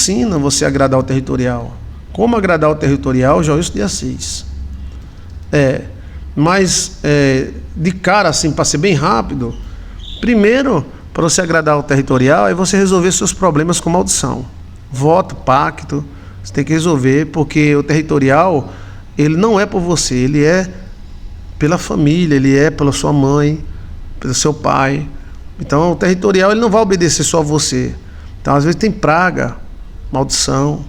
ensina você a agradar o territorial. Como agradar o territorial, Joilson de Assis. Mas de cara, assim, para ser bem rápido, primeiro, para você agradar o territorial, é você resolver seus problemas com maldição. Voto, pacto, você tem que resolver, porque o territorial, ele não é por você, ele é pela família, ele é pela sua mãe, pelo seu pai. Então, o territorial, ele não vai obedecer só a você. Então, às vezes tem praga, maldição,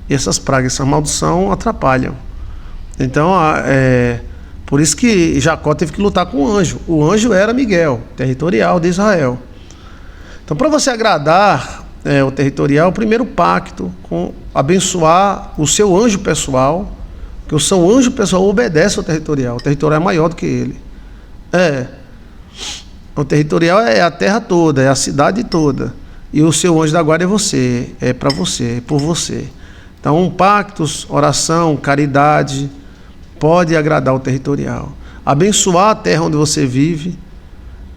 e essas pragas, essa maldição atrapalham. Então, por isso que Jacó teve que lutar com o anjo. O anjo era Miguel, territorial de Israel. Então, para você agradar o territorial, o primeiro pacto, com abençoar o seu anjo pessoal, que o seu anjo pessoal obedece ao territorial. O territorial é maior do que ele. O territorial é a terra toda, é a cidade toda. E o seu anjo da guarda é você, é para você, é por você. Então, pactos, oração, caridade, pode agradar o territorial. Abençoar a terra onde você vive,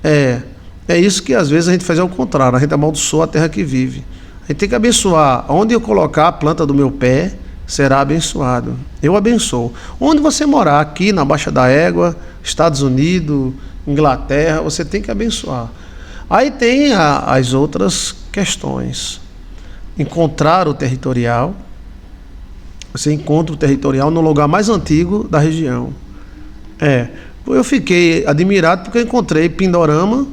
é isso que às vezes a gente faz ao contrário, a gente amaldiçoa a terra que vive. A gente tem que abençoar. Onde eu colocar a planta do meu pé, será abençoado. Eu abençoo. Onde você morar, aqui na Baixa da Égua, Estados Unidos, Inglaterra, você tem que abençoar. Aí tem as outras questões. Encontrar o territorial. Você encontra o territorial no lugar mais antigo da região. Eu fiquei admirado porque eu encontrei Pindorama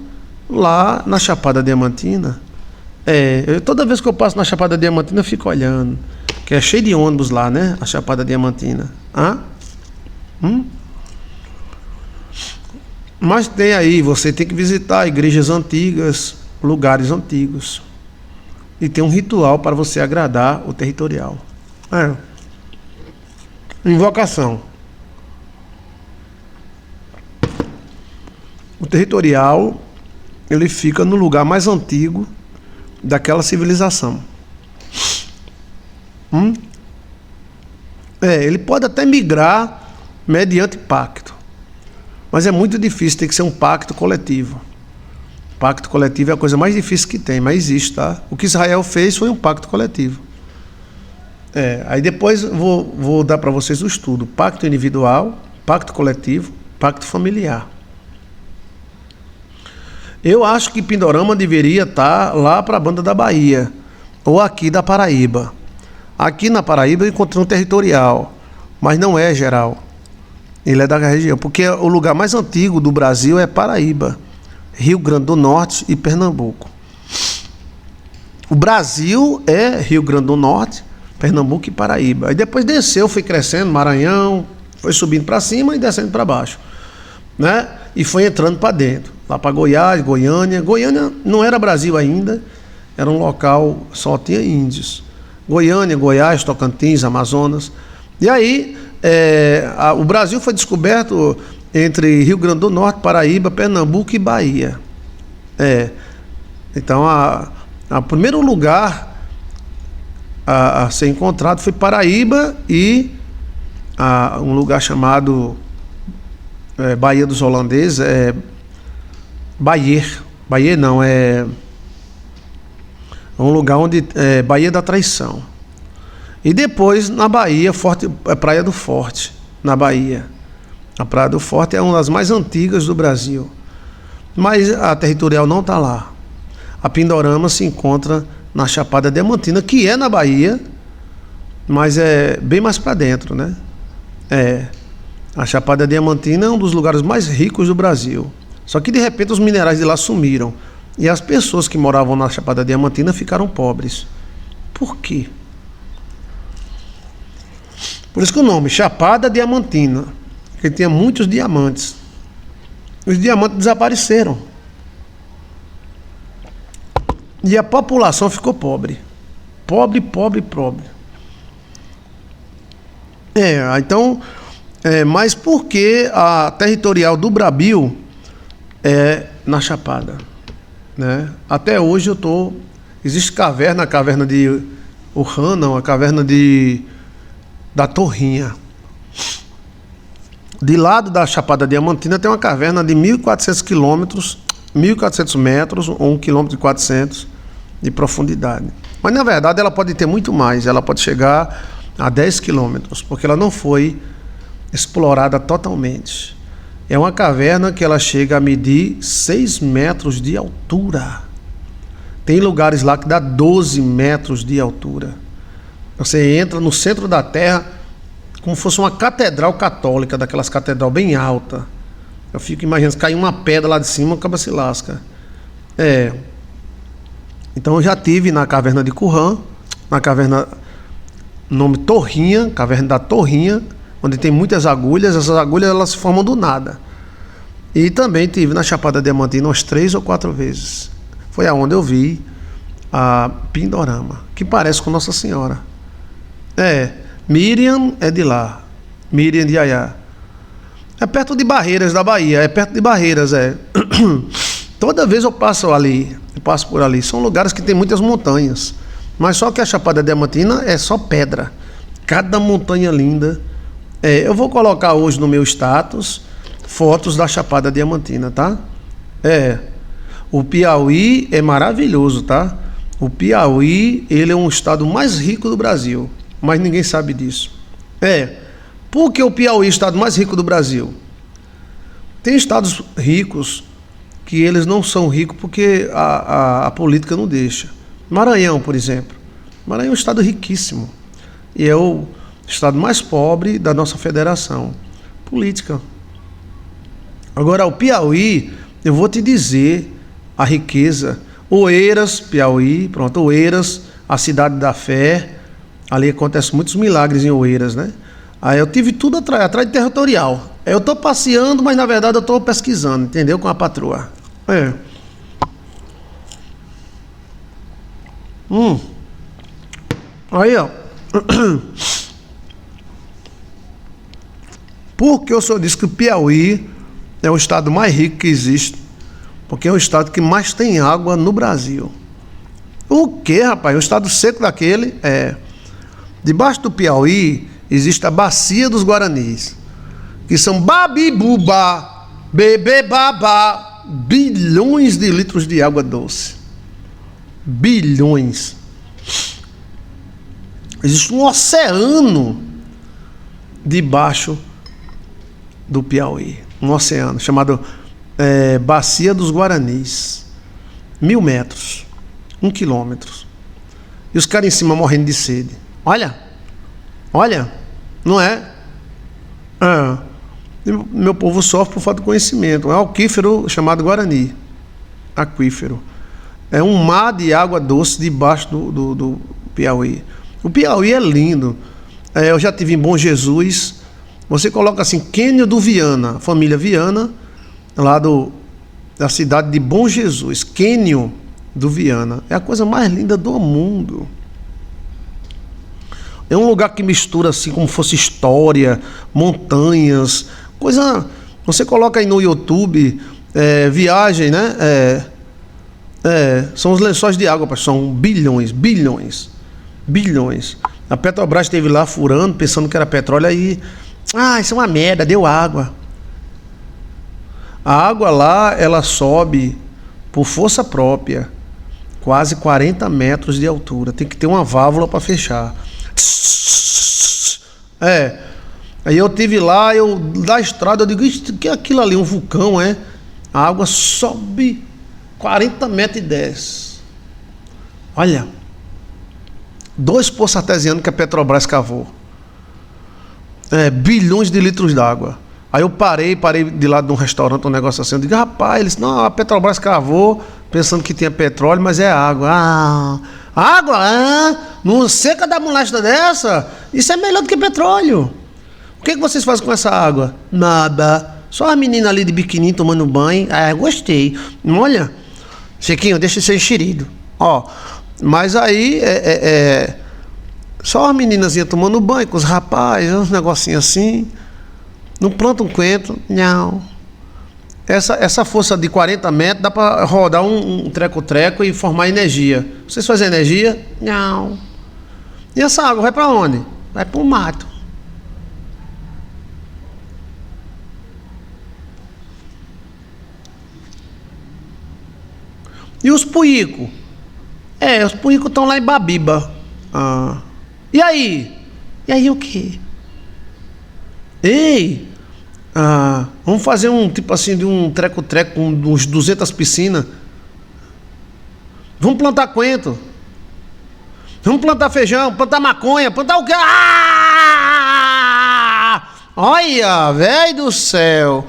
lá na Chapada Diamantina. Toda vez que eu passo na Chapada Diamantina eu fico olhando, que é cheio de ônibus lá, né? A Chapada Diamantina. Mas tem aí, você tem que visitar igrejas antigas, lugares antigos. E tem um ritual para você agradar o territorial. Invocação. O territorial, ele fica no lugar mais antigo daquela civilização. Ele pode até migrar mediante pacto, mas é muito difícil, tem que ser um pacto coletivo. Pacto coletivo é a coisa mais difícil que tem, mas existe, tá? O que Israel fez foi um pacto coletivo. Aí depois vou dar para vocês o estudo: pacto individual, pacto coletivo, pacto familiar. Eu acho que Pindorama deveria estar lá para a banda da Bahia, ou aqui da Paraíba. Aqui na Paraíba eu encontrei um territorial, mas não é geral. Ele é da região, porque o lugar mais antigo do Brasil é Paraíba, Rio Grande do Norte e Pernambuco. O Brasil é Rio Grande do Norte, Pernambuco e Paraíba. Aí depois desceu, foi crescendo, Maranhão, foi subindo para cima e descendo para baixo, né? E foi entrando para dentro, lá para Goiás, Goiânia. Goiânia não era Brasil ainda, era um local, só tinha índios. Goiânia, Goiás, Tocantins, Amazonas. E aí, o Brasil foi descoberto entre Rio Grande do Norte, Paraíba, Pernambuco e Bahia. Então, o primeiro lugar a ser encontrado foi Paraíba e um lugar chamado Baía dos Holandeses, Baía não, é um lugar onde Baía da Traição. E depois na Bahia, Praia do Forte, na Bahia. A Praia do Forte é uma das mais antigas do Brasil, mas a territorial não está lá. A Pindorama se encontra na Chapada Diamantina, que é na Bahia, mas é bem mais para dentro, né? A Chapada Diamantina é um dos lugares mais ricos do Brasil. Só que de repente os minerais de lá sumiram e as pessoas que moravam na Chapada Diamantina ficaram pobres. Por quê? Por isso que o nome, Chapada Diamantina, porque tinha muitos diamantes. Os diamantes desapareceram. E a população ficou pobre. Pobre, pobre, pobre. Então, mas por que a territorial do Brabil é na Chapada? Né? Até hoje existe caverna, a caverna de Urrana, a caverna da Torrinha. De lado da Chapada Diamantina tem uma caverna de 1.400 quilômetros, 1.400 metros, ou 1,4 km de profundidade. Mas na verdade ela pode ter muito mais, ela pode chegar a 10 quilômetros, porque ela não foi explorada totalmente. É uma caverna que ela chega a medir 6 metros de altura. Tem lugares lá que dá 12 metros de altura. Você entra no centro da terra como se fosse uma catedral católica, daquelas catedral bem alta. Eu fico imaginando, se cair uma pedra lá de cima, acaba se lasca. Então eu já tive na caverna de Qumran, na caverna, nome Torrinha, caverna da Torrinha, onde tem muitas agulhas. Essas agulhas elas se formam do nada. E também tive na Chapada Diamantina umas 3 ou 4 vezes. Foi aonde eu vi a Pindorama, que parece com Nossa Senhora. Miriam é de lá, Miriam de Iaiá. É perto de Barreiras da Bahia, é perto de Barreiras, Toda vez eu passo ali, eu passo por ali. São lugares que tem muitas montanhas, mas só que a Chapada Diamantina é só pedra. Cada montanha linda. Eu vou colocar hoje no meu status fotos da Chapada Diamantina, tá? O Piauí é maravilhoso, tá? O Piauí, ele é um estado mais rico do Brasil, mas ninguém sabe disso. Por que o Piauí é o estado mais rico do Brasil? Tem estados ricos que eles não são ricos porque a política não deixa. Maranhão, por exemplo. Maranhão é um estado riquíssimo e é o estado mais pobre da nossa federação. Política. Agora, o Piauí, eu vou te dizer a riqueza. Oeiras, Piauí, pronto, Oeiras, a cidade da fé. Ali acontecem muitos milagres em Oeiras, né? Aí eu tive tudo atrás de territorial. Eu estou passeando, mas na verdade eu estou pesquisando, entendeu? Com a patroa. Aí, ó. Por que o senhor disse que o Piauí é o estado mais rico que existe? Porque é o estado que mais tem água no Brasil. O que, rapaz? O estado seco daquele Debaixo do Piauí existe a Bacia dos Guaranis, que são babibubá, bebebabá, bilhões de litros de água doce. Bilhões. Existe um oceano debaixo do Piauí. Um oceano chamado Bacia dos Guaranis. 1000 metros. 1 quilômetro. E os caras em cima morrendo de sede. Olha, não é? Meu povo sofre por falta de conhecimento. É um aquífero chamado Guarani. Aquífero. É um mar de água doce debaixo do Piauí. O Piauí é lindo. Eu já estive em Bom Jesus. Você coloca assim, Quênio do Viana, família Viana, lá da cidade de Bom Jesus. Quênio do Viana. É a coisa mais linda do mundo. É um lugar que mistura assim como fosse história, montanhas, coisa. Você coloca aí no YouTube, viagem, né? São os lençóis de água, são bilhões. A Petrobras esteve lá furando, pensando que era petróleo, aí. Isso é uma merda, deu água. A água lá, ela sobe por força própria, quase 40 metros de altura. Tem que ter uma válvula para fechar. Aí eu tive lá, da estrada, eu digo, isso que é aquilo ali, um vulcão, A água sobe 40 metros e desce. Olha, 2 poços artesianos que a Petrobras cavou. Bilhões de litros d'água. Aí eu parei de lado de um restaurante, um negócio assim. Eu digo, rapaz, eles, não, a Petrobras cavou, pensando que tinha petróleo, mas é água. Água? Não seca da moléstia dessa? Isso é melhor do que petróleo. O que vocês fazem com essa água? Nada. Só a menina ali de biquininho tomando banho. Gostei. Olha, Chiquinho, deixa isso enxerido. Mas aí só as meninazinhas tomando banho com os rapazes, uns negocinhos assim. Não planta um coentro, não. Essa força de 40 metros dá para rodar um treco-treco e formar energia. Vocês fazem energia? Não. E essa água vai para onde? Vai para o mato. E os puicos? Os políticos estão lá em Babiba. E aí? E aí o quê? Ei! Vamos fazer um tipo assim de um treco-treco com uns 200 piscinas. Vamos plantar coentro. Vamos plantar feijão, plantar maconha, plantar o quê? Olha, velho do céu.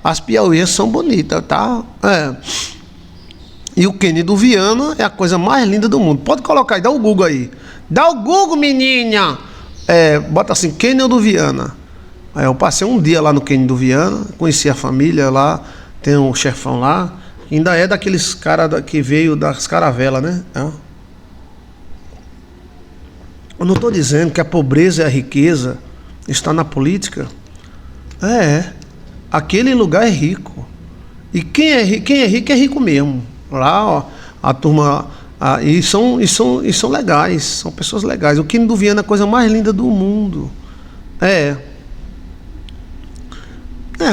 As piauias são bonitas, tá? E o Kennedy Viana é a coisa mais linda do mundo. Pode colocar aí, dá o Google aí. Dá o Google, menina! Bota assim, Kennedy Viana. Eu passei um dia lá no Kennedy Viana, conheci a família lá, tem um chefão lá, ainda é daqueles caras que veio das caravelas, né? Eu não estou dizendo que a pobreza e a riqueza está na política. Aquele lugar é rico. E quem é rico é rico mesmo. Lá, ó, a turma. E são legais, são pessoas legais. O Kennedy Viana é a coisa mais linda do mundo.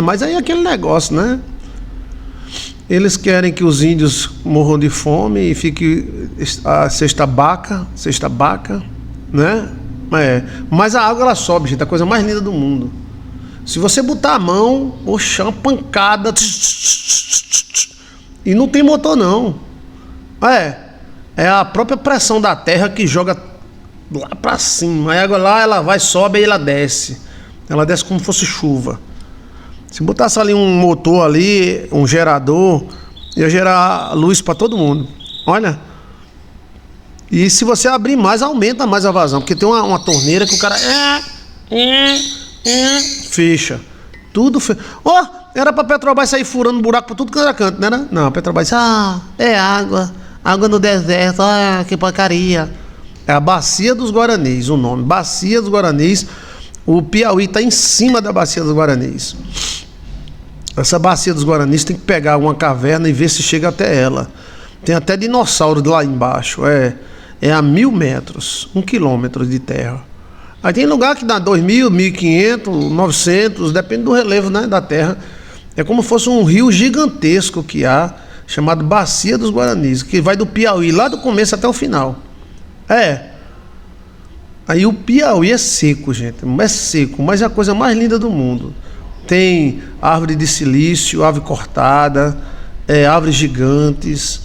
Mas aí é aquele negócio, né? Eles querem que os índios morram de fome e fique a cesta baca, né? Mas a água ela sobe, gente, é a coisa mais linda do mundo. Se você botar a mão, oxa, uma pancada. E não tem motor não. É a própria pressão da terra que joga lá pra cima. A água lá, ela vai, sobe e ela desce. Ela desce como se fosse chuva. Se botasse ali um motor ali, um gerador, ia gerar luz para todo mundo. Olha. E se você abrir mais, aumenta mais a vazão. Porque tem uma torneira que o cara fecha. Tudo fecha. Era pra Petrobras sair furando buraco pra tudo que era canto, né? Não, a Petrobras é água. Água no deserto, que porcaria. É a Bacia dos Guaranis, o nome. Bacia dos Guaranis. O Piauí tá em cima da Bacia dos Guaranis. Essa Bacia dos Guaranis tem que pegar uma caverna e ver se chega até ela. Tem até dinossauro lá embaixo. É a 1.000 metros, 1 quilômetro de terra. Aí tem lugar que dá 2.000, 1.500, 900, depende do relevo, né, da terra. É como se fosse um rio gigantesco que há, chamado Bacia dos Guaranis, que vai do Piauí, lá do começo até o final. Aí o Piauí é seco, gente. É seco, mas é a coisa mais linda do mundo. Tem árvore de silício, árvore cortada, árvores gigantes.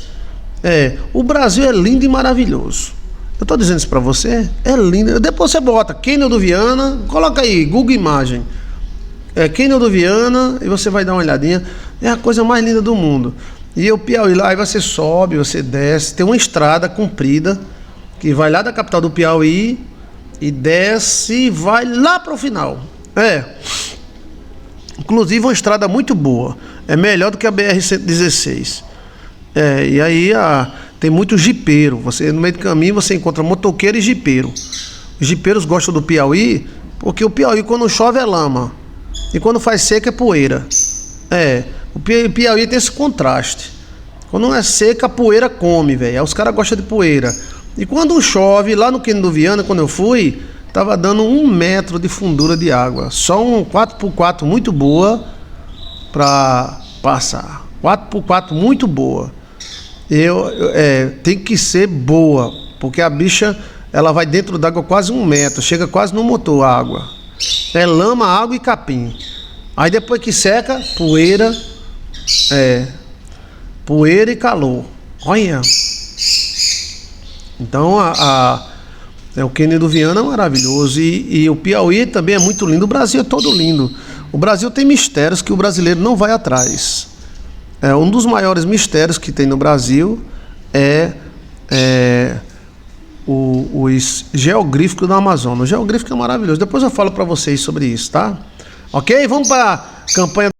O Brasil é lindo e maravilhoso. Eu estou dizendo isso para você, é lindo. Depois você bota Kennedy Viana, coloca aí, Google Imagem. Kennedy Viana, e você vai dar uma olhadinha. É a coisa mais linda do mundo. E o Piauí lá, aí você sobe, você desce. Tem uma estrada comprida que vai lá da capital do Piauí e desce e vai lá para o final. Inclusive uma estrada muito boa. É melhor do que a BR-116. E aí tem muito jipeiro. Você, no meio do caminho você encontra motoqueiro e jipeiro. Os jipeiros gostam do Piauí porque o Piauí quando chove é lama e quando faz seca é poeira. O Piauí tem esse contraste. Quando não é seca, a poeira come, velho. Aí os caras gostam de poeira. E quando chove, lá no Kennedy Viana, quando eu fui, tava dando 1 metro de fundura de água. Só um 4x4 muito boa pra passar. 4x4 muito boa. Tem que ser boa, porque a bicha, ela vai dentro d'água quase 1 metro, chega quase no motor a água. É lama, água e capim. Aí depois que seca, poeira, poeira e calor. Olha. Então o Kennedy Viana é maravilhoso e o Piauí também é muito lindo. O Brasil é todo lindo. O Brasil tem mistérios que o brasileiro não vai atrás. Um dos maiores mistérios que tem no Brasil os geográficos da Amazônia. O geográfico é maravilhoso. Depois eu falo para vocês sobre isso, tá? Ok? Vamos para a campanha.